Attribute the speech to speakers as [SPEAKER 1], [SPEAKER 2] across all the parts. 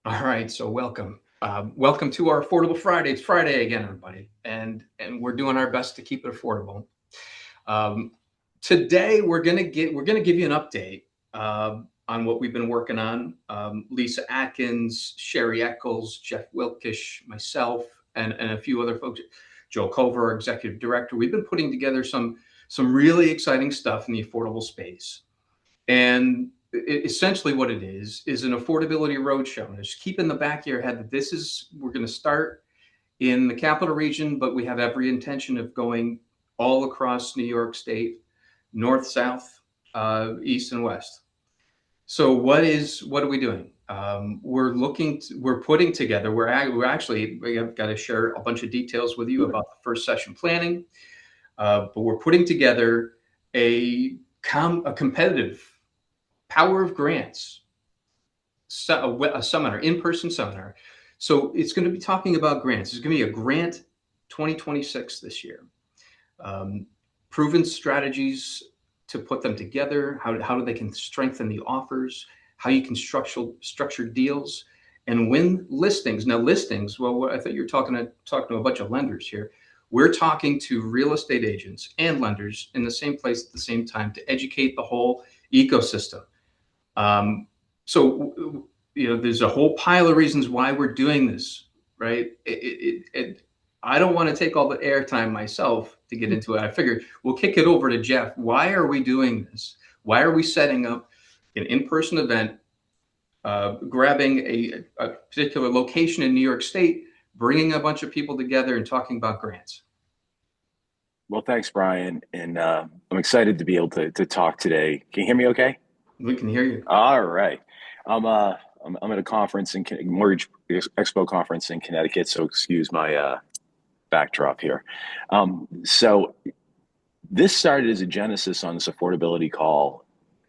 [SPEAKER 1] All right, so welcome. Welcome to our Affordable Friday. It's Friday again, everybody, and we're doing our best to keep it affordable. Um, Today we're gonna give you an update on what we've been working on. Lisa Atkins, Sherry Eccles, Jeff Wilkish, myself, and a few other folks. Joe Cover, our executive director. We've been putting together some really exciting stuff in the affordable space. And essentially, what it is an affordability roadshow. And just keep in the back of your head that we're going to start in the capital region, but we have every intention of going all across New York State, north, south, east, and west. So what are we doing? We're putting together. We have got to share a bunch of details with you about the first session planning, but we're putting together a competitive Power of Grants, a seminar, in-person seminar. So it's going to be talking about grants. It's going to be a grant 2026 this year. Um, Proven strategies to put them together, how they can strengthen the offers, how you can structure deals, and win listings. Now, listings. Well, I thought you were talking to a bunch of lenders here. We're talking to real estate agents and lenders in the same place at the same time to educate the whole ecosystem. Um, so there's a whole pile of reasons why we're doing this, right? I don't want to take all the airtime myself to get into it. I figured we'll kick it over to Jeff. Why are we doing this? Why are we setting up an in-person event, grabbing a particular location in New York State, bringing a bunch of people together and talking about grants?
[SPEAKER 2] Well, thanks, Brian. And I'm excited to be able to talk today. Can you hear me okay?
[SPEAKER 1] We can hear you.
[SPEAKER 2] All right. I'm uh I'm at a conference Mortgage Expo conference in Connecticut, so excuse my backdrop here. So this started as a genesis on this affordability call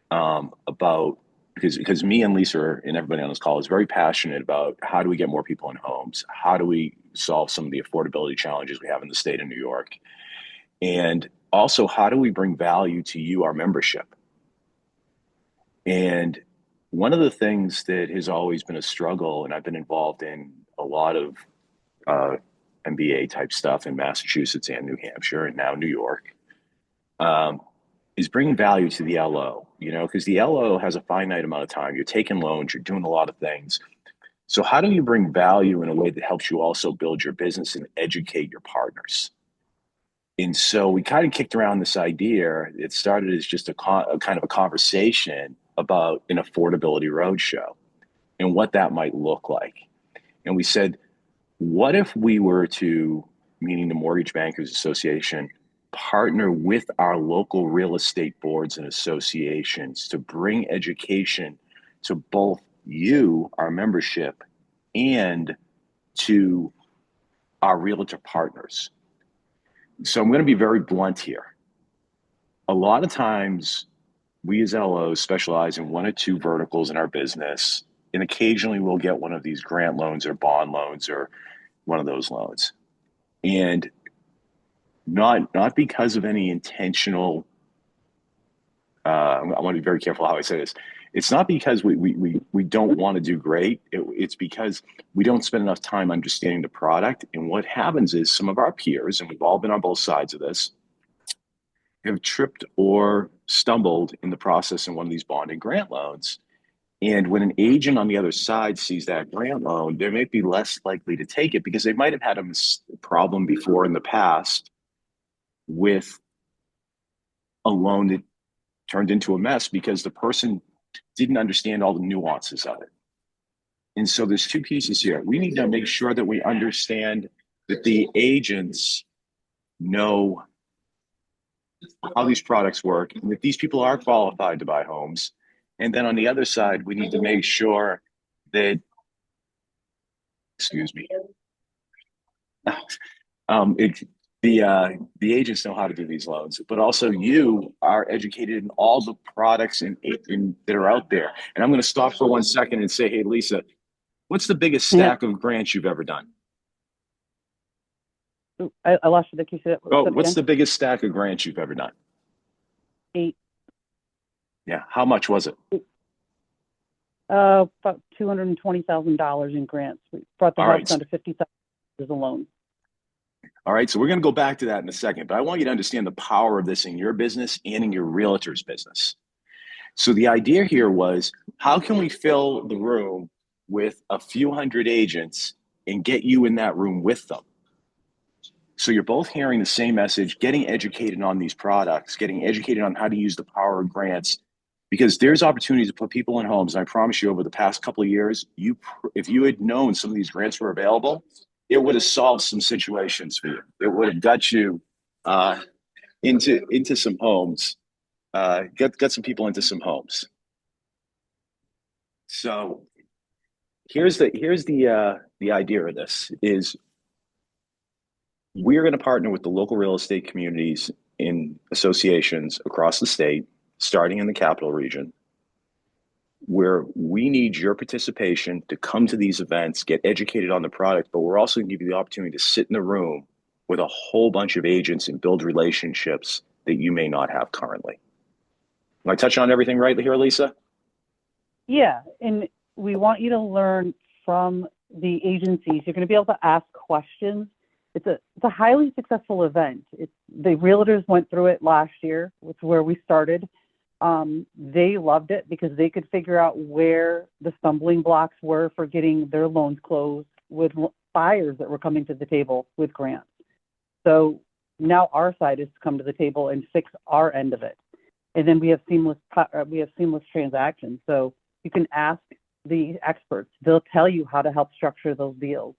[SPEAKER 2] about because me and Lisa and everybody on this call is very passionate about how do we get more people in homes? How do we solve some of the affordability challenges we have in the state of New York? And also, how do we bring value to you, our membership? And one of the things that has always been a struggle, and I've been involved in a lot of uh, MBA type stuff in Massachusetts and New Hampshire and now New York, um, is bringing value to the LO, because the LO has a finite amount of time. You're taking loans, you're doing a lot of things. So, how do you bring value in a way that helps you also build your business and educate your partners? And so we kind of kicked around this idea. It started as just a kind of a conversation about an affordability roadshow and what that might look like. And we said, what if we were to, meaning the Mortgage Bankers Association, partner with our local real estate boards and associations to bring education to both you, our membership, and to our realtor partners? So I'm going to be very blunt here. A lot of times, we as LOs specialize in one or two verticals in our business, and occasionally we'll get one of these grant loans or bond loans or one of those loans. And not because of any intentional, I want to be very careful how I say this. It's not because we don't want to do great. It's because we don't spend enough time understanding the product. And what happens is some of our peers, and we've all been on both sides of this, have tripped or stumbled in the process in one of these bond and grant loans. And when an agent on the other side sees that grant loan, they may be less likely to take it because they might have had a problem before in the past with a loan that turned into a mess because the person didn't understand all the nuances of it. And so there's two pieces here. We need to make sure that we understand that the agents know how these products work and that these people are qualified to buy homes. And then on the other side, we need to make sure that, excuse me, it, the agents know how to do these loans, but also you are educated in all the products that are out there. And I'm going to stop for 1 second and say, hey, Lisa, what's the biggest
[SPEAKER 3] Yeah.
[SPEAKER 2] stack of grants you've ever done?
[SPEAKER 3] I lost you there. Can you say that
[SPEAKER 2] Oh,
[SPEAKER 3] that
[SPEAKER 2] what's
[SPEAKER 3] again?
[SPEAKER 2] the biggest stack of grants you've ever done?
[SPEAKER 3] 8.
[SPEAKER 2] Yeah. How much was it?
[SPEAKER 3] About $220,000 in grants. We brought the
[SPEAKER 2] All
[SPEAKER 3] house
[SPEAKER 2] right.
[SPEAKER 3] down to $50,000 as a loan.
[SPEAKER 2] All right. So we're going to go back to that in a second, but I want you to understand the power of this in your business and in your realtor's business. So the idea here was, how can we fill the room with a few hundred agents and get you in that room with them? So you're both hearing the same message, getting educated on these products, getting educated on how to use the power of grants, because there's opportunities to put people in homes. And I promise you, over the past couple of years, if you had known some of these grants were available, it would have solved some situations for you. It would have got you into some homes, got some people into some homes. So here's the idea of this is, we're going to partner with the local real estate communities in associations across the state, starting in the capital region, where we need your participation to come to these events, get educated on the product, but we're also going to give you the opportunity to sit in the room with a whole bunch of agents and build relationships that you may not have currently. Am I touching on everything right here, Lisa?
[SPEAKER 3] Yeah, and we want you to learn from the agencies. You're going to be able to ask questions. It's a highly successful event. The realtors went through it last year, which is where we started. They loved it because they could figure out where the stumbling blocks were for getting their loans closed with buyers that were coming to the table with grants. So now our side is to come to the table and fix our end of it. And then we have seamless transactions. So you can ask the experts. They'll tell you how to help structure those deals.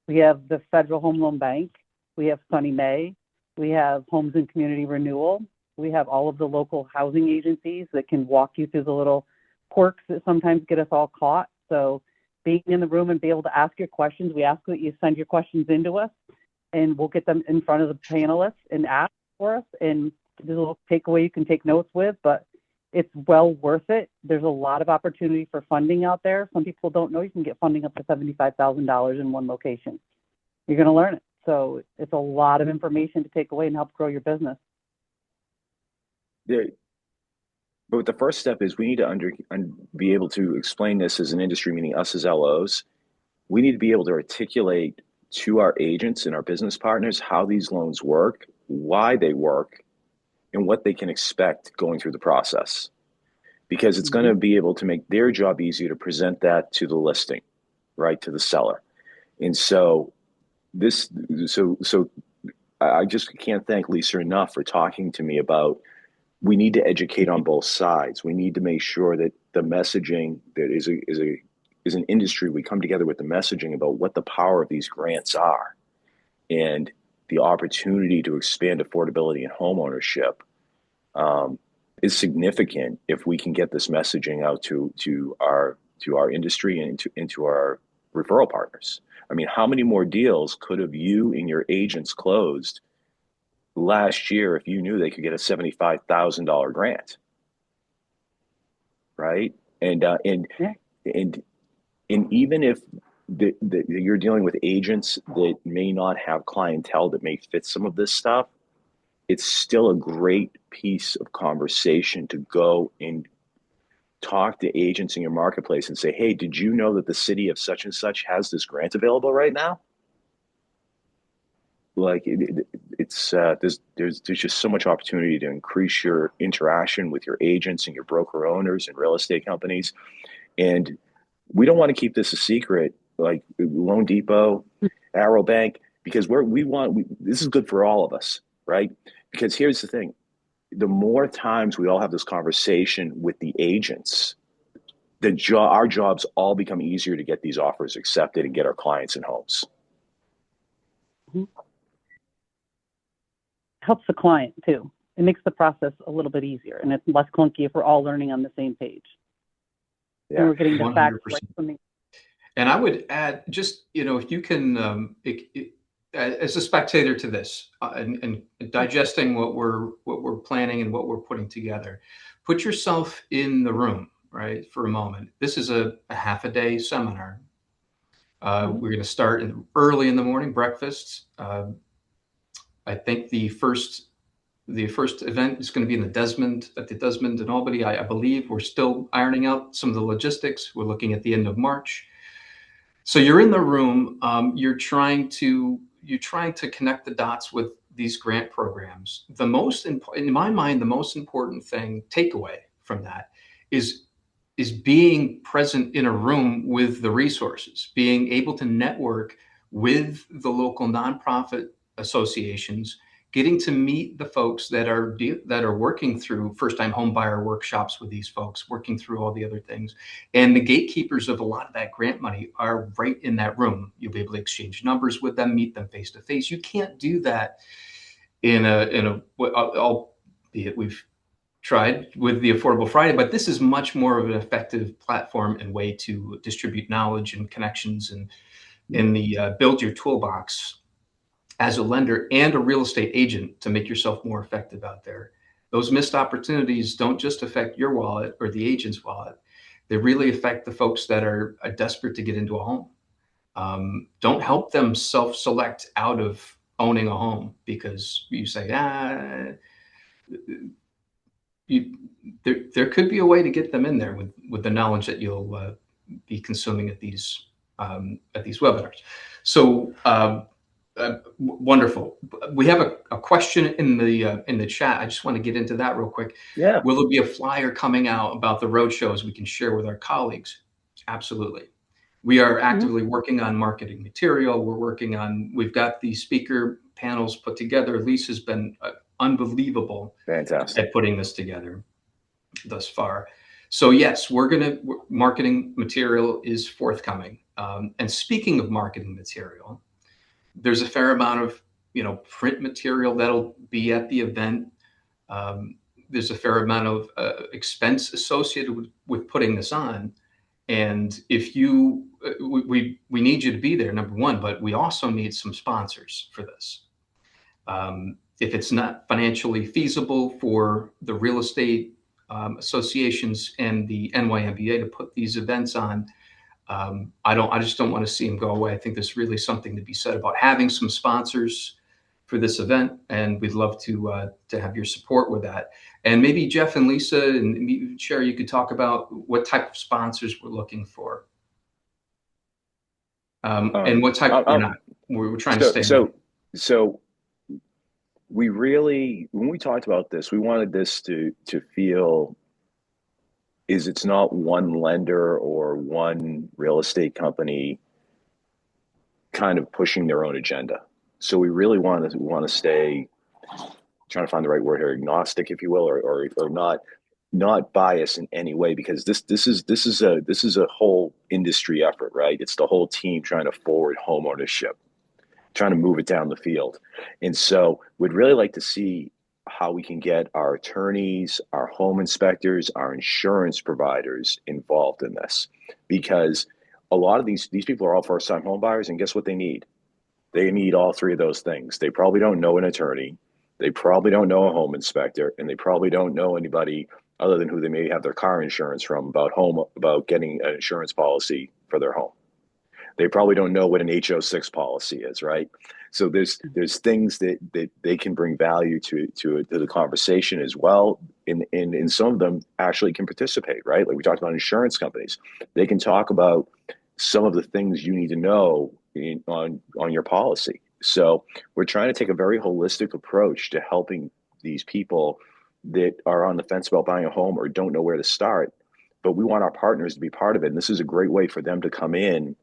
[SPEAKER 3] We have the Federal Home Loan Bank. We have Sunny Mae. We have Homes and Community Renewal. We have all of the local housing agencies that can walk you through the little quirks that sometimes get us all caught. So being in the room and be able to ask your questions, we ask that you send your questions into us, and we'll get them in front of the panelists and ask for us. And there's a little takeaway you can take notes with, but it's well worth it. There's a lot of opportunity for funding out there. Some people don't know you can get funding up to $75,000 in one location. You're going to learn it. So it's a lot of information to take away and help grow your business.
[SPEAKER 2] But the first step is, we need to be able to explain this as an industry, meaning us as LOs. We need to be able to articulate to our agents and our business partners how these loans work, why they work, and what they can expect going through the process. Because it's going to be able to make their job easier to present that to the listing, right, to the seller. And so I just can't thank Lisa enough for talking to me about, we need to educate on both sides. We need to make sure that the messaging that is an industry, we come together with the messaging about what the power of these grants are, and the opportunity to expand affordability and home ownership is significant if we can get this messaging out to our industry and into our referral partners. I mean, how many more deals could have you and your agents closed last year if you knew they could get a $75,000 grant, right? And even if you're dealing with agents that may not have clientele that may fit some of this stuff, it's still a great piece of conversation to go and talk to agents in your marketplace and say, hey, did you know that the city of such and such has this grant available right now? Like there's just so much opportunity to increase your interaction with your agents and your broker owners and real estate companies. And we don't want to keep this a secret, like Loan Depot, Arrow Bank, because this is good for all of us, right? Because here's the thing, the more times we all have this conversation with the agents, our jobs all become easier to get these offers accepted and get our clients in homes.
[SPEAKER 3] Helps the client too. It makes the process a little bit easier, and it's less clunky if we're all learning on the same page.
[SPEAKER 2] Yeah,
[SPEAKER 3] and we're getting the
[SPEAKER 1] 100%.
[SPEAKER 3] facts right from the.
[SPEAKER 1] And I would add, just, if you can, as a spectator to this, and digesting what we're planning and what we're putting together, put yourself in the room, right, for a moment. This is a half a day seminar. We're going to start early in the morning, breakfast. I think the first The first event is going to be in at the Desmond in Albany. I believe we're still ironing out some of the logistics. We're looking at the end of March. So you're in the room. You're trying to connect the dots with these grant programs. In my mind, the most important takeaway from that is being present in a room with the resources, being able to network with the local nonprofit associations, getting to meet the folks that are working through first-time home buyer workshops with these folks, working through all the other things. And the gatekeepers of a lot of that grant money are right in that room. You'll be able to exchange numbers with them, meet them face to face. You can't do that albeit we've tried with the Affordable Friday, but this is much more of an effective platform and way to distribute knowledge and connections, and in the build your toolbox as a lender and a real estate agent to make yourself more effective out there. Those missed opportunities don't just affect your wallet or the agent's wallet. They really affect the folks that are desperate to get into a home. Don't help them self-select out of owning a home because you say, there could be a way to get them in there with the knowledge that you'll be consuming at these webinars. So wonderful. We have a question in the chat. I just want to get into that real quick.
[SPEAKER 2] Yeah.
[SPEAKER 1] Will there be a flyer coming out about the road shows we can share with our colleagues? Absolutely. We are actively working on marketing material. We've got the speaker panels put together. Lisa's been unbelievable.
[SPEAKER 2] Fantastic.
[SPEAKER 1] At putting this together thus far. So yes, marketing material is forthcoming. And speaking of marketing material, there's a fair amount of, print material that'll be at the event. There's a fair amount of expense associated with putting this on. And if we need you to be there, number one, but we also need some sponsors for this. If it's not financially feasible for the real estate associations and the NYMBA to put these events on, I just don't want to see them go away. I think there's really something to be said about having some sponsors for this event, and we'd love to have your support with that. And maybe Jeff and Lisa and Sherry, you could talk about what type of sponsors we're looking for, and what type we're trying to stay.
[SPEAKER 2] So we really, when we talked about this, we wanted this to feel it's not one lender or one real estate company kind of pushing their own agenda. So we really want to stay, trying to find the right word here, agnostic, if you will, or not biased in any way, because this is a whole industry effort, right? It's the whole team trying to forward home ownership, trying to move it down the field. And so we'd really like to see how we can get our attorneys, our home inspectors, our insurance providers involved in this, because a lot of these people are all first-time home buyers, and guess what they need? They need all three of those things. They probably don't know an attorney, they probably don't know a home inspector, and they probably don't know anybody other than who they may have their car insurance from about getting an insurance policy for their home. They probably don't know what an HO6 policy is, right? So there's things that they can bring value to the conversation as well. And some of them actually can participate, right? Like we talked about insurance companies. They can talk about some of the things you need to know on your policy. So we're trying to take a very holistic approach to helping these people that are on the fence about buying a home or don't know where to start. But we want our partners to be part of it. And this is a great way for them to come in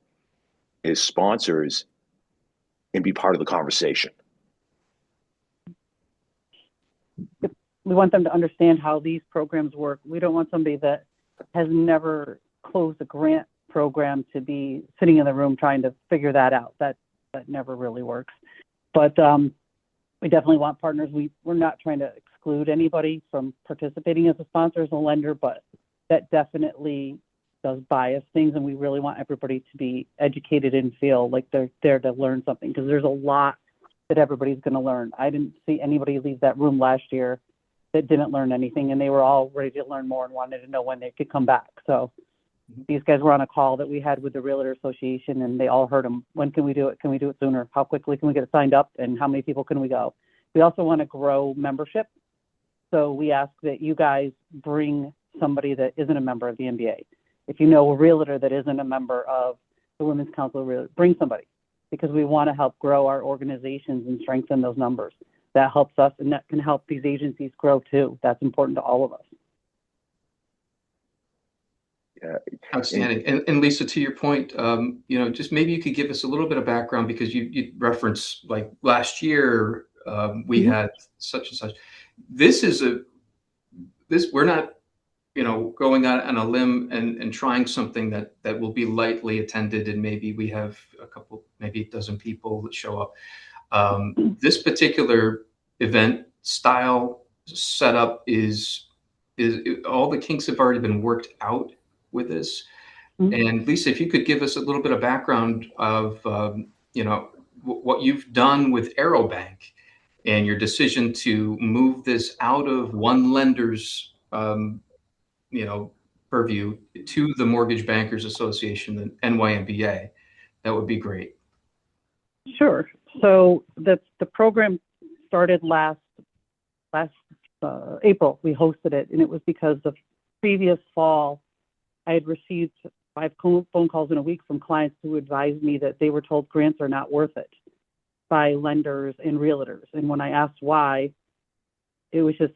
[SPEAKER 2] as sponsors and be part of the conversation.
[SPEAKER 3] We want them to understand how these programs work. We don't want somebody that has never closed a grant program to be sitting in the room trying to figure that out. That never really works. But we definitely want partners. We're not trying to exclude anybody from participating as a sponsor, as a lender, but that definitely does bias things, and we really want everybody to be educated and feel like they're there to learn something, because there's a lot that everybody's going to learn. I didn't see anybody leave that room last year that didn't learn anything, and they were all ready to learn more and wanted to know when they could come back. So these guys were on a call that we had with the Realtor Association, and they all heard them. When can we do it? Can we do it sooner? How quickly can we get it signed up? And how many people can we go? We also want to grow membership. So we ask that you guys bring somebody that isn't a member of the MBA. If you know a realtor that isn't a member of the Women's Council of Realtors, bring somebody, because we want to help grow our organizations and strengthen those numbers. That helps us, and that can help these agencies grow too. That's important to all of us.
[SPEAKER 2] Yeah.
[SPEAKER 1] Outstanding. And Lisa, to your point, just maybe you could give us a little bit of background, because you referenced, like, last year we had such and such. We're not, going out on a limb and trying something that will be lightly attended, and maybe we have maybe a dozen people that show up. This particular event style setup is all the kinks have already been worked out with this. And Lisa, if you could give us a little bit of background of what you've done with Aerobank and your decision to move this out of one lender's purview to the Mortgage Bankers Association, the NYMBA, that would be great.
[SPEAKER 3] Sure. So the program started last April. We hosted it, and it was because the previous fall I had received 5 phone calls in a week from clients who advised me that they were told grants are not worth it by lenders and realtors. And when I asked why, it was just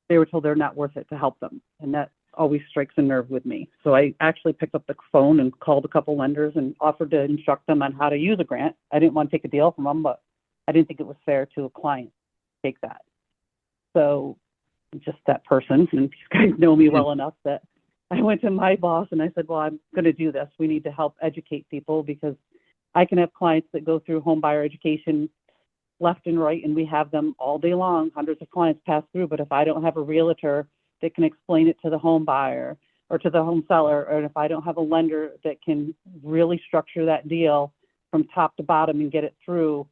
[SPEAKER 3] they were told they're not worth it to help them. And that always strikes a nerve with me. So I actually picked up the phone and called a couple lenders and offered to instruct them on how to use a grant. I didn't want to take a deal from them, but I didn't think it was fair to a client to take that. So just that person, and these guys know me well enough that I went to my boss and I said, well, I'm going to do this. We need to help educate people, because I can have clients that go through home buyer education left and right, and we have them all day long. Hundreds of clients pass through. But if I don't have a realtor that can explain it to the home buyer or to the home seller, or if I don't have a lender that can really structure that deal from top to bottom and get it through,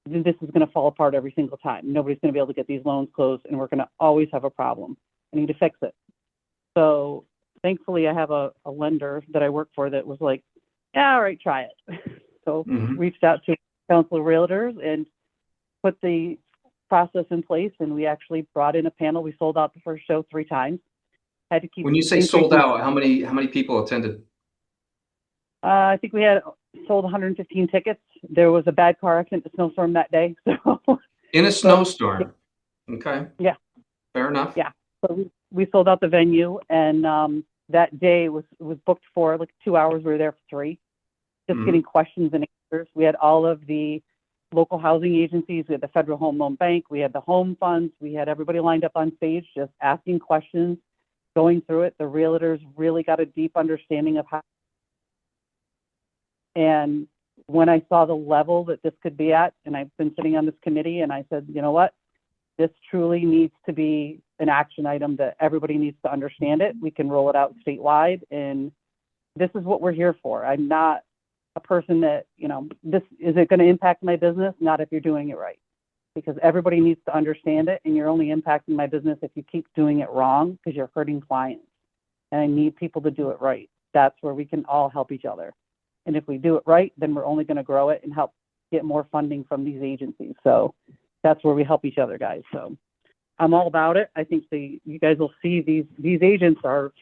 [SPEAKER 3] then this is going to fall apart every single time. Nobody's going to be able to get these loans closed, and we're going to always have a problem. I need to fix it. So thankfully, I have a lender that I work for that was like, yeah, all right, try it. So reached out to Council of Realtors and put the process in place, and we actually brought in a panel. We sold out the first show 3 times. Had to keep.
[SPEAKER 1] When you say sold out, how many people attended?
[SPEAKER 3] I think we had sold 115 tickets. There was a bad car accident, a snowstorm that day. So
[SPEAKER 1] in a snowstorm. Okay.
[SPEAKER 3] Yeah.
[SPEAKER 1] Fair enough.
[SPEAKER 3] Yeah. So we sold out the venue, and that day was booked for like 2 hours. We were there for 3, just getting questions and answers. We had all of the local housing agencies. We had the Federal Home Loan Bank. We had the home funds. We had everybody lined up on stage, just asking questions, going through it. The realtors really got a deep understanding of how. And when I saw the level that this could be at, and I've been sitting on this committee, and I said, you know what? This truly needs to be an action item that everybody needs to understand it. We can roll it out statewide, and this is what we're here for. I'm not a person that, this is it going to impact my business? Not if you're doing it right, because everybody needs to understand it, and you're only impacting my business if you keep doing it wrong, because you're hurting clients. And I need people to do it right. That's where we can all help each other. And if we do it right, then we're only going to grow it and help get more funding from these agencies. So that's where we help each other, guys. So I'm all about it. I think you guys will see these agents are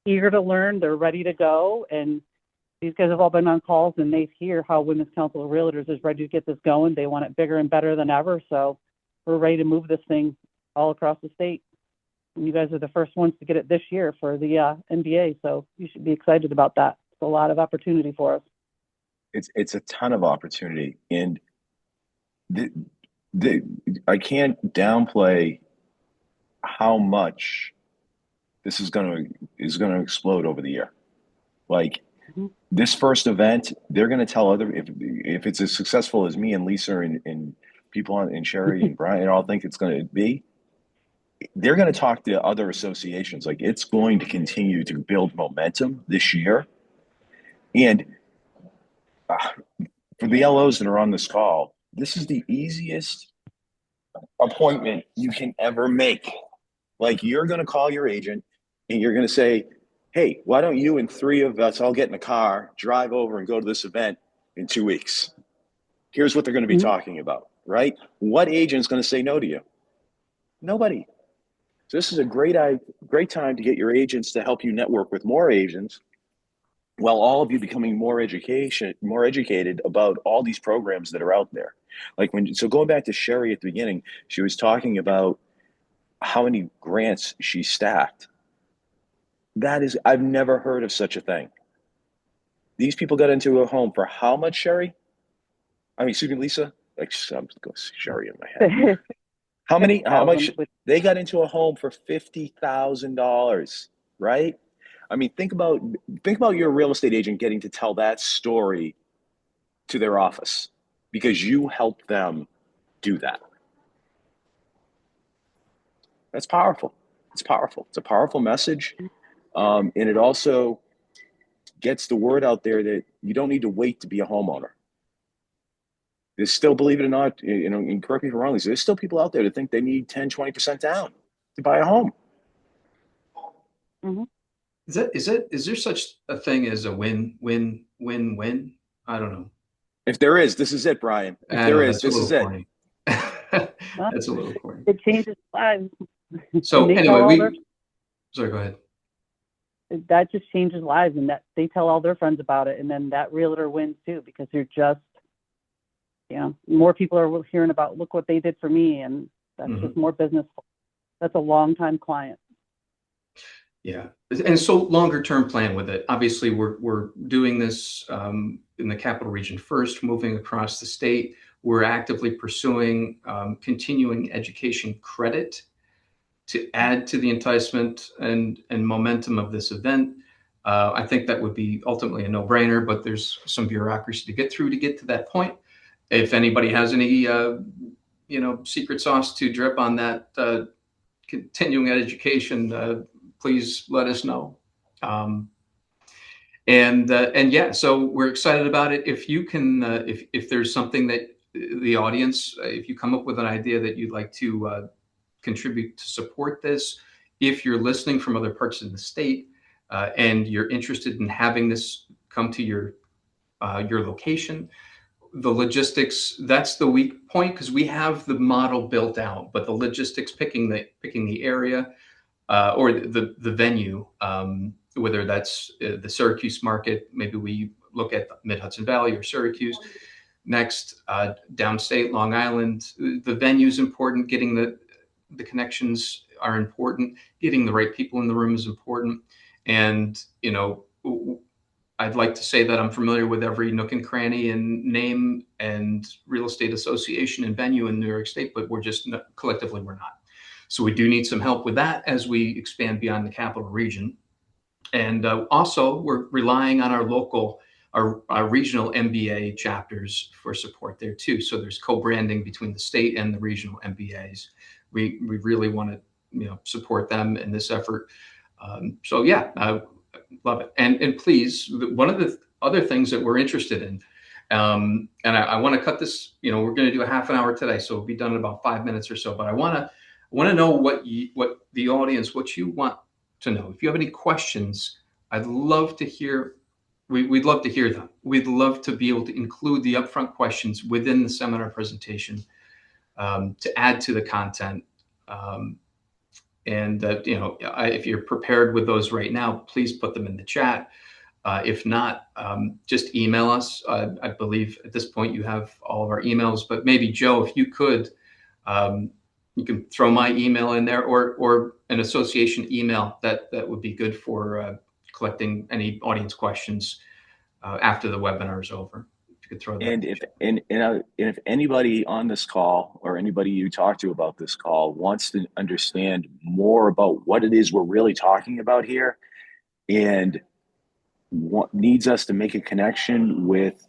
[SPEAKER 3] eager to learn. They're ready to go. And these guys have all been on calls, and they hear how Women's Council of Realtors is ready to get this going. They want it bigger and better than ever. So we're ready to move this thing all across the state. And you guys are the first ones to get it this year for the NBA. So you should be excited about that. It's a lot of opportunity for us.
[SPEAKER 2] It's a ton of opportunity, and I can't downplay how much this is going to explode over the year. Like this first event, they're going to tell if it's as successful as me and Lisa and people and Sherry and Brian all think it's going to be. They're going to talk to other associations. Like, it's going to continue to build momentum this year, and for the LOs that are on this call, this is the easiest appointment you can ever make. Like, you're going to call your agent and you're going to say, hey, why don't you and 3 of us all get in a car, drive over and go to this event in 2 weeks? Here's what they're going to be talking about. right? What agent's going to say no to you? Nobody. So this is a great time to get your agents to help you network with more agents, while all of you becoming more educated about all these programs that are out there. So going back to Sherry at the beginning, she was talking about how many grants she stacked. I've never heard of such a thing. These people got into a home for how much, Sherry? I mean, excuse me, Lisa. I'm going Sherry in my head. How much? They got into a home for $50,000, right? I mean, think about your real estate agent getting to tell that story to their office because you helped them do that. That's powerful. It's powerful. It's a powerful message. And it also gets the word out there that you don't need to wait to be a homeowner. There's still, believe it or not, and correct me if I'm wrong, there's still people out there that think they need 10, 20% down to buy a home.
[SPEAKER 3] Mm-hmm.
[SPEAKER 1] Is there such a thing as a win-win-win-win? I don't know.
[SPEAKER 2] If there is, this is it, Brian. If there is, this is it.
[SPEAKER 1] That's a little corny.
[SPEAKER 3] It changes lives.
[SPEAKER 1] So anyway, sorry, go ahead.
[SPEAKER 3] That just changes lives, and that they tell all their friends about it, and then that realtor wins too, because you're just, more people are hearing about, look what they did for me, and that's just more business. That's a long-time client.
[SPEAKER 1] Yeah, and so longer-term plan with it. Obviously, we're doing this in the capital region first, moving across the state. We're actively pursuing continuing education credit to add to the enticement and momentum of this event. I think that would be ultimately a no-brainer, but there's some bureaucracy to get through to get to that point. If anybody has any, secret sauce to drip on that continuing education, please let us know. And yeah, so we're excited about it. If you can, if there's something that the audience, if you come up with an idea that you'd like to contribute to support this, if you're listening from other parts of the state and you're interested in having this come to your location, the logistics, that's the weak point, because we have the model built out, but the logistics, picking the area or the venue, whether that's the Syracuse market, maybe we look at Mid-Hudson Valley or Syracuse. Next, downstate, Long Island, the venue is important. Getting the connections are important. Getting the right people in the room is important. And, I'd like to say that I'm familiar with every nook and cranny and name and real estate association and venue in New York State, but collectively we're not. So we do need some help with that as we expand beyond the capital region. And also we're relying on our regional MBA chapters for support there too. So there's co-branding between the state and the regional MBAs. We really want to support them in this effort. So yeah, I love it. And please, one of the other things that we're interested in, and I want to cut this, we're going to do a half an hour today, so we'll be done in about 5 minutes or so, but I want to know what the audience, what you want to know. If you have any questions, I'd love to hear. We'd love to hear them. We'd love to be able to include the upfront questions within the seminar presentation to add to the content. If you're prepared with those right now, please put them in the chat. If not, just email us. I believe at this point you have all of our emails, but maybe Joe, if you could, you can throw my email in there or an association email. That would be good for collecting any audience questions after the webinar is over. You could throw that.
[SPEAKER 2] And if anybody on this call or anybody you talk to about this call wants to understand more about what it is we're really talking about here and needs us to make a connection with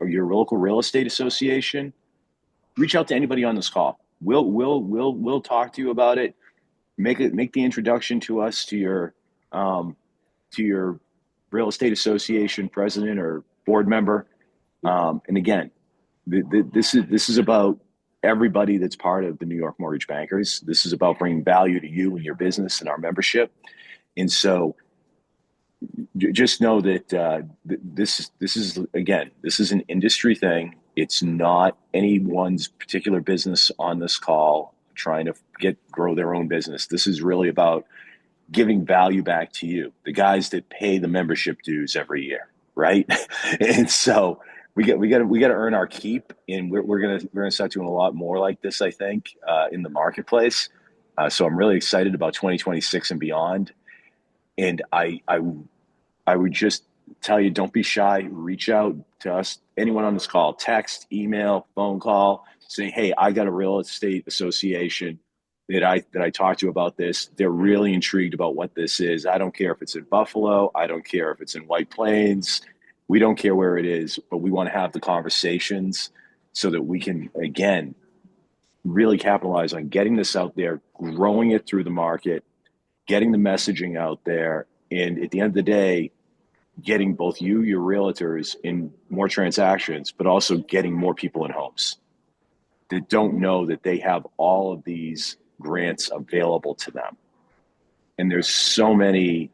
[SPEAKER 2] your local real estate association, reach out to anybody on this call. We'll talk to you about it. Make the introduction to us to your real estate association president or board member. And again, this is about everybody that's part of the New York Mortgage Bankers. This is about bringing value to you and your business and our membership. And so just know that this is an industry thing. It's not anyone's particular business on this call trying to grow their own business. This is really about giving value back to you, the guys that pay the membership dues every year, right? And so we got to earn our keep, and we're gonna start doing a lot more like this, I think, in the marketplace. So I'm really excited about 2026 and beyond. And I would just tell you, don't be shy. Reach out to us, anyone on this call, text, email, phone call, say, hey, I got a real estate association that I talked to about this. They're really intrigued about what this is. I don't care if it's in Buffalo. I don't care if it's in White Plains. We don't care where it is, but we want to have the conversations so that we can, again, really capitalize on getting this out there, growing it through the market, getting the messaging out there. And at the end of the day, getting both you, your realtors, in more transactions, but also getting more people in homes that don't know that they have all of these grants available to them. And there's so many,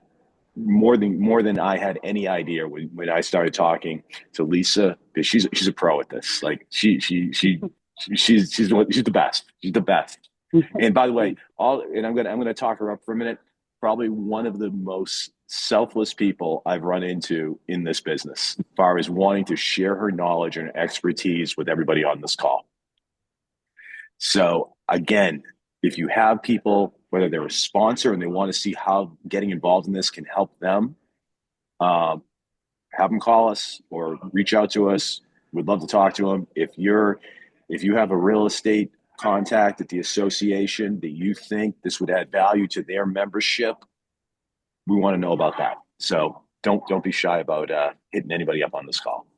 [SPEAKER 2] more than I had any idea when I started talking to Lisa, because she's a pro at this. Like she's the best. She's the best. And by the way, I'm gonna talk her up for a minute. Probably one of the most selfless people I've run into in this business, as far as wanting to share her knowledge and expertise with everybody on this call. So again, if you have people, whether they're a sponsor and they want to see how getting involved in this can help them, have them call us or reach out to us. We'd love to talk to them. If you have a real estate contact at the association that you think this would add value to their membership, we want to know about that. So don't be shy about hitting anybody up on this call.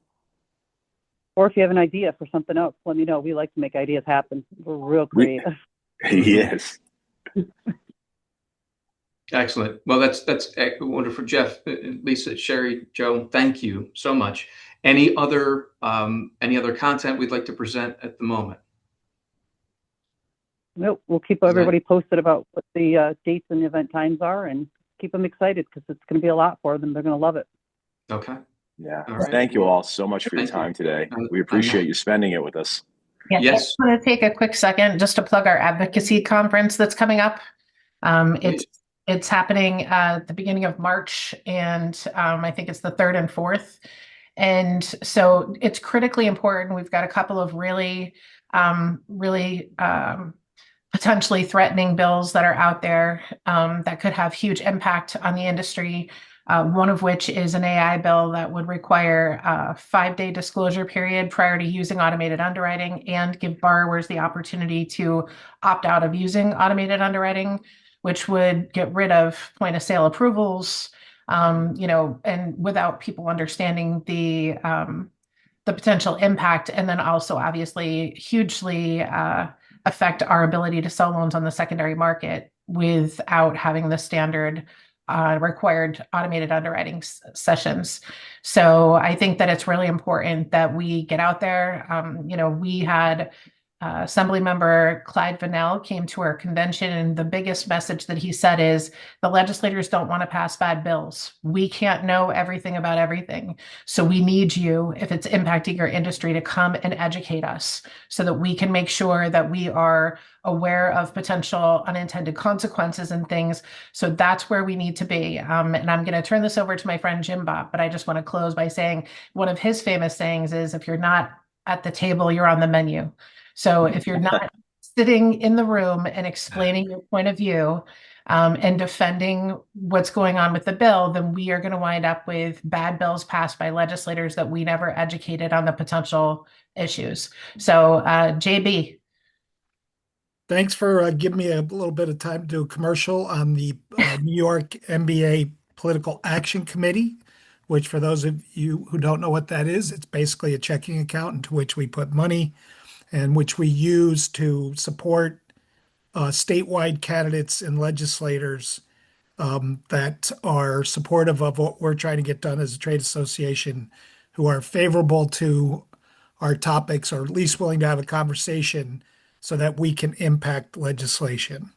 [SPEAKER 3] Or if you have an idea for something else, let me know. We like to make ideas happen. We're real creative.
[SPEAKER 2] Yes.
[SPEAKER 1] Excellent. Well, that's wonderful, Jeff, Lisa, Sherry, Joe. Thank you so much. Any other content we'd like to present at the moment?
[SPEAKER 3] Nope. We'll keep everybody posted about what the dates and event times are, and keep them excited because it's going to be a lot for them. They're going to love it.
[SPEAKER 1] Okay.
[SPEAKER 2] Yeah.
[SPEAKER 1] Right.
[SPEAKER 2] Thank you all so much for your time today. We appreciate you spending it with us.
[SPEAKER 4] Yeah,
[SPEAKER 1] Yes.
[SPEAKER 4] I just want to take a quick second just to plug our advocacy conference that's coming up. It's happening at the beginning of March, and I think it's the 3rd and 4th. And so it's critically important. We've got a couple of really potentially threatening bills that are out there that could have huge impact on the industry. One of which is an AI bill that would require a 5-day disclosure period prior to using automated underwriting and give borrowers the opportunity to opt out of using automated underwriting, which would get rid of point of sale approvals, and without people understanding the potential impact, and then also obviously hugely affect our ability to sell loans on the secondary market without having the standard required automated underwriting sessions. So I think that it's really important that we get out there. We had Assembly Member Clyde Vanell came to our convention, and the biggest message that he said is the legislators don't want to pass bad bills. We can't know everything about everything. So we need you, if it's impacting your industry, to come and educate us so that we can make sure that we are aware of potential unintended consequences and things. So that's where we need to be. And I'm going to turn this over to my friend Jim Bob, but I just want to close by saying one of his famous sayings is, if you're not at the table, you're on the menu. So if you're not sitting in the room and explaining your point of view and defending what's going on with the bill, then we are going to wind up with bad bills passed by legislators that we never educated on the potential issues. So JB.
[SPEAKER 5] Thanks for giving me a little bit of time to do a commercial on the New York MBA Political Action Committee, which for those of you who don't know what that is, it's basically a checking account into which we put money and which we use to support statewide candidates and legislators that are supportive of what we're trying to get done as a trade association, who are favorable to our topics, or at least willing to have a conversation so that we can impact legislation.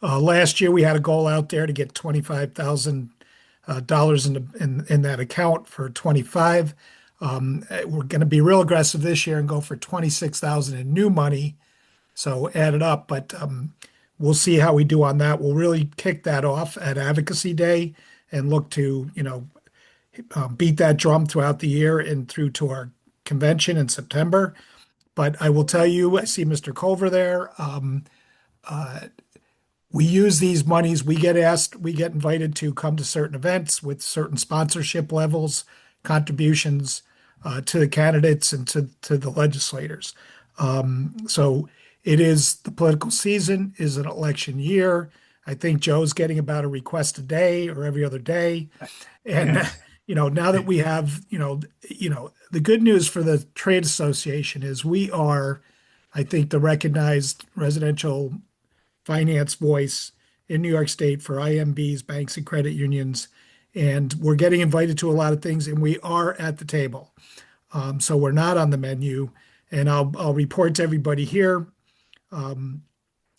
[SPEAKER 5] Last year, we had a goal out there to get $25,000 in that account for 25. We're going to be real aggressive this year and go for 26,000 in new money. So add it up, but we'll see how we do on that. We'll really kick that off at Advocacy Day and look to, beat that drum throughout the year and through to our convention in September. But I will tell you, I see Mr. Culver there. We use these monies. We get invited to come to certain events with certain sponsorship levels, contributions to the candidates and to the legislators. So it is the political season, is an election year. I think Joe's getting about a request a day or every other day. And now that we have, the good news for the trade association is we are, I think, the recognized residential finance voice in New York State for IMBs, banks, and credit unions. And we're getting invited to a lot of things, and we are at the table. So we're not on the menu. And I'll report to everybody here.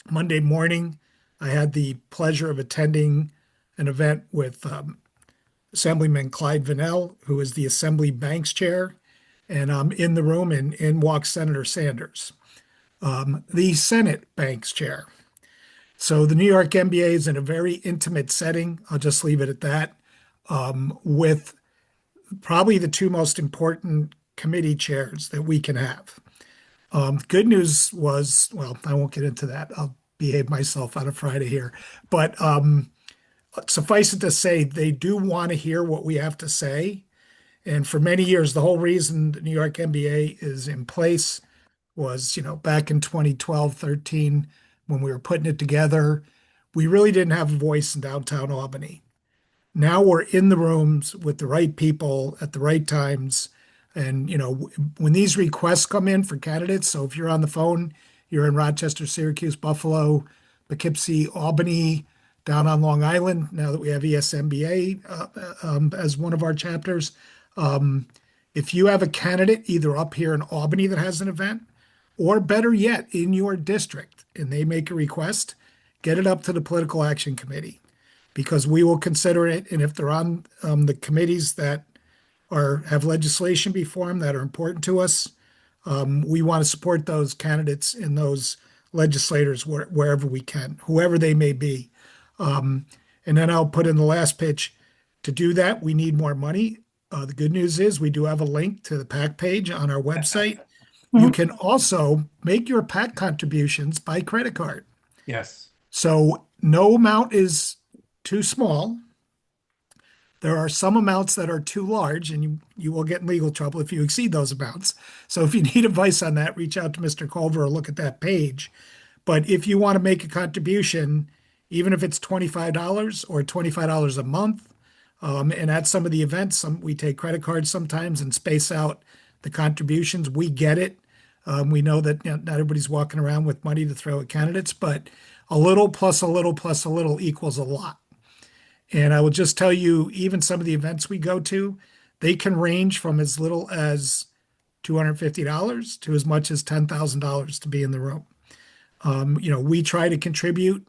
[SPEAKER 5] Monday morning, I had the pleasure of attending an event with Assemblyman Clyde Vanell, who is the Assembly Banks Chair, and I'm in the room, and in walks Senator Sanders, the Senate Banks Chair. So the New York MBA is in a very intimate setting. I'll just leave it at that, with probably the two most important committee chairs that we can have. Good news was, well, I won't get into that. I'll behave myself on a Friday here. But suffice it to say, they do want to hear what we have to say. And for many years, the whole reason the New York MBA is in place was, back in 2012, 13, when we were putting it together, we really didn't have a voice in downtown Albany. Now we're in the rooms with the right people at the right times. And, when these requests come in for candidates, so if you're on the phone, you're in Rochester, Syracuse, Buffalo, Poughkeepsie, Albany, down on Long Island, now that we have ESMBA as one of our chapters. If you have a candidate either up here in Albany that has an event, or better yet, in your district, and they make a request, get it up to the Political Action Committee, because we will consider it. And if they're on the committees that have legislation before them that are important to us, we want to support those candidates and those legislators wherever we can, whoever they may be. And then I'll put in the last pitch. To do that, we need more money. The good news is we do have a link to the PAC page on our website. You can also make your PAC contributions by credit card.
[SPEAKER 1] Yes.
[SPEAKER 5] So no amount is too small. There are some amounts that are too large, and you will get in legal trouble if you exceed those amounts. So if you need advice on that, reach out to Mr. Culver or look at that page. But if you want to make a contribution, even if it's $25 or $25 a month, and at some of the events, we take credit cards sometimes and space out the contributions. We get it. We know that not everybody's walking around with money to throw at candidates, but a little plus a little plus a little equals a lot. And I will just tell you, even some of the events we go to, they can range from as little as $250 to as much as $10,000 to be in the room. We try to contribute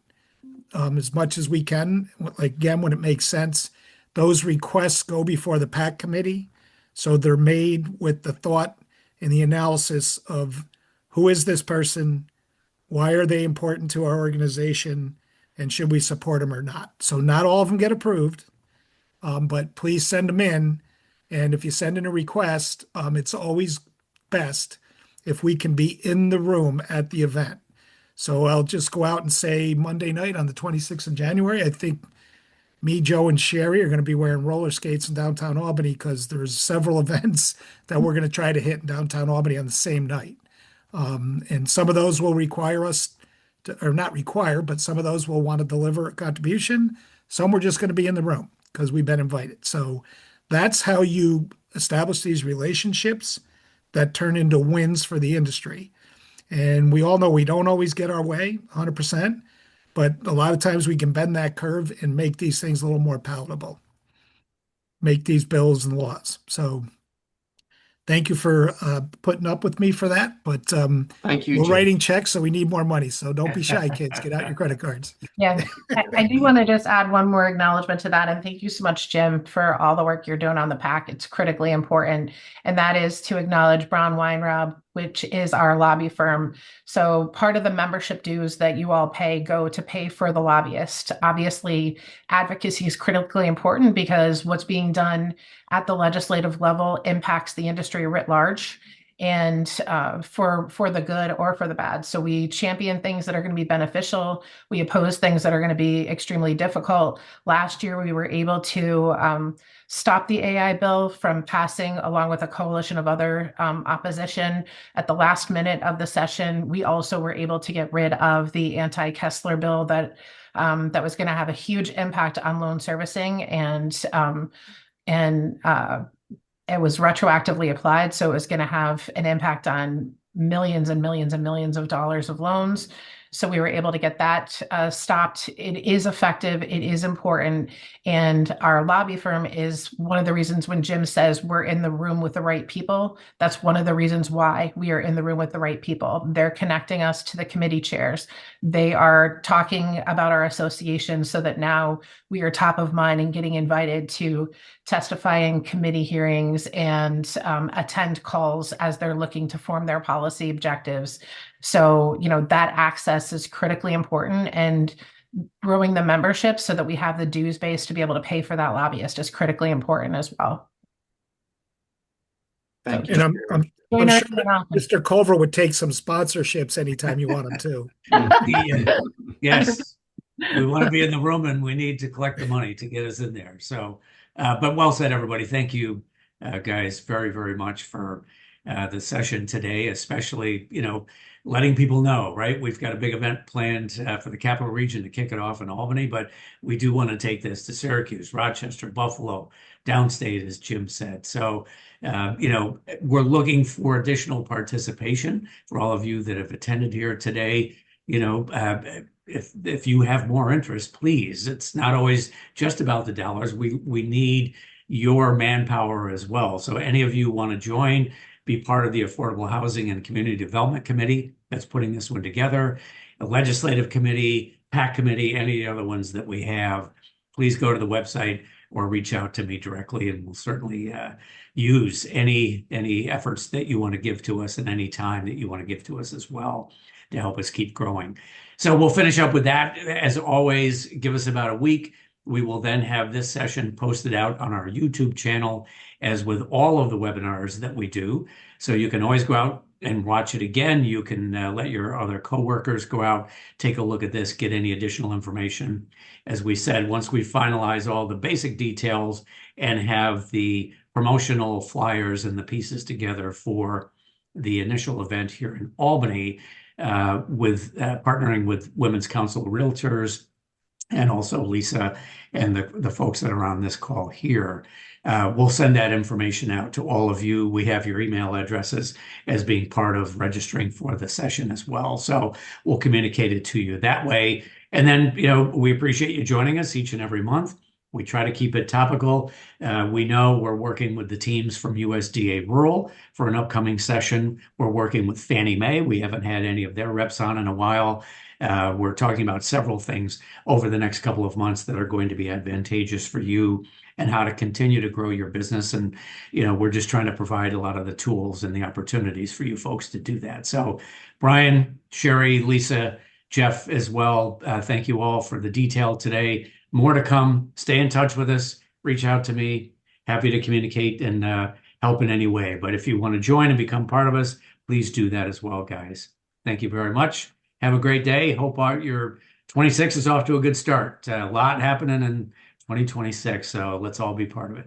[SPEAKER 5] as much as we can. Again, when it makes sense, those requests go before the PAC committee. So they're made with the thought and the analysis of who is this person, why are they important to our organization, and should we support them or not? So not all of them get approved, but please send them in. And if you send in a request, it's always best if we can be in the room at the event. So I'll just go out and say Monday night on the 26th of January, I think me, Joe, and Sherry are going to be wearing roller skates in downtown Albany because there's several events that we're going to try to hit in downtown Albany on the same night. And some of those will require us to, or not require, but some of those will want to deliver a contribution. Some we're just going to be in the room because we've been invited. So that's how you establish these relationships that turn into wins for the industry. And we all know we don't always get our way 100%. But a lot of times we can bend that curve and make these things a little more palatable, make these bills and laws. So Thank you for putting up with me for that. But
[SPEAKER 1] Thank you,
[SPEAKER 5] we're
[SPEAKER 1] Jim.
[SPEAKER 5] writing checks, so we need more money. So don't be shy, kids. Get out your credit cards.
[SPEAKER 4] Yeah, I do want to just add one more acknowledgement to that. And thank you so much, Jim, for all the work you're doing on the PAC. It's critically important. And that is to acknowledge Brown Weinraub, which is our lobby firm. So part of the membership dues that you all pay go to pay for the lobbyist. Obviously, advocacy is critically important because what's being done at the legislative level impacts the industry writ large, and for the good or for the bad. So we champion things that are going to be beneficial. We oppose things that are going to be extremely difficult. Last year, we were able to stop the AI bill from passing along with a coalition of other opposition at the last minute of the session. We also were able to get rid of the anti-Kessler bill that was going to have a huge impact on loan servicing, and it was retroactively applied, so it was going to have an impact on millions and millions and millions of dollars of loans. So we were able to get that stopped. It is effective. It is important. And our lobby firm is one of the reasons when Jim says we're in the room with the right people, that's one of the reasons why we are in the room with the right people. They're connecting us to the committee chairs. They are talking about our association so that now we are top of mind and getting invited to testify in committee hearings and attend calls as they're looking to form their policy objectives. So, that access is critically important, and growing the membership so that we have the dues base to be able to pay for that lobbyist is critically important as well.
[SPEAKER 1] Thank you.
[SPEAKER 5] And I'm
[SPEAKER 4] Join our
[SPEAKER 5] sure that Mr. Culver would take some sponsorships anytime you want him to.
[SPEAKER 6] Yes, we want to be in the room and we need to collect the money to get us in there. So, but well said, everybody. Thank you, guys, very, very much for the session today, especially, letting people know, right? We've got a big event planned for the Capital Region to kick it off in Albany, but we do want to take this to Syracuse, Rochester, Buffalo, downstate, as Jim said. So, we're looking for additional participation for all of you that have attended here today. If you have more interest, please. It's not always just about the dollars. We need your manpower as well. So any of you want to join, be part of the Affordable Housing and Community Development Committee that's putting this one together, a legislative committee, PAC committee, any other ones that we have, please go to the website or reach out to me directly, and we'll certainly use any efforts that you want to give to us and any time that you want to give to us as well to help us keep growing. So we'll finish up with that. As always, give us about a week. We will then have this session posted out on our YouTube channel, as with all of the webinars that we do. So you can always go out and watch it again. You can let your other coworkers go out, take a look at this, get any additional information. As we said, once we finalize all the basic details and have the promotional flyers and the pieces together for the initial event here in Albany, with partnering with Women's Council Realtors, and also Lisa and the folks that are on this call here. We'll send that information out to all of you. We have your email addresses as being part of registering for the session as well. So we'll communicate it to you that way. And then, we appreciate you joining us each and every month. We try to keep it topical. We know we're working with the teams from USDA Rural for an upcoming session. We're working with Fannie Mae. We haven't had any of their reps on in a while. We're talking about several things over the next couple of months that are going to be advantageous for you and how to continue to grow your business. And, we're just trying to provide a lot of the tools and the opportunities for you folks to do that. So Brian, Sherry, Lisa, Jeff as well, thank you all for the detail today. More to come. Stay in touch with us. Reach out to me. Happy to communicate and help in any way. But if you want to join and become part of us, please do that as well, guys. Thank you very much. Have a great day. Hope your 26 is off to a good start. A lot happening in 2026, so let's all be part of it.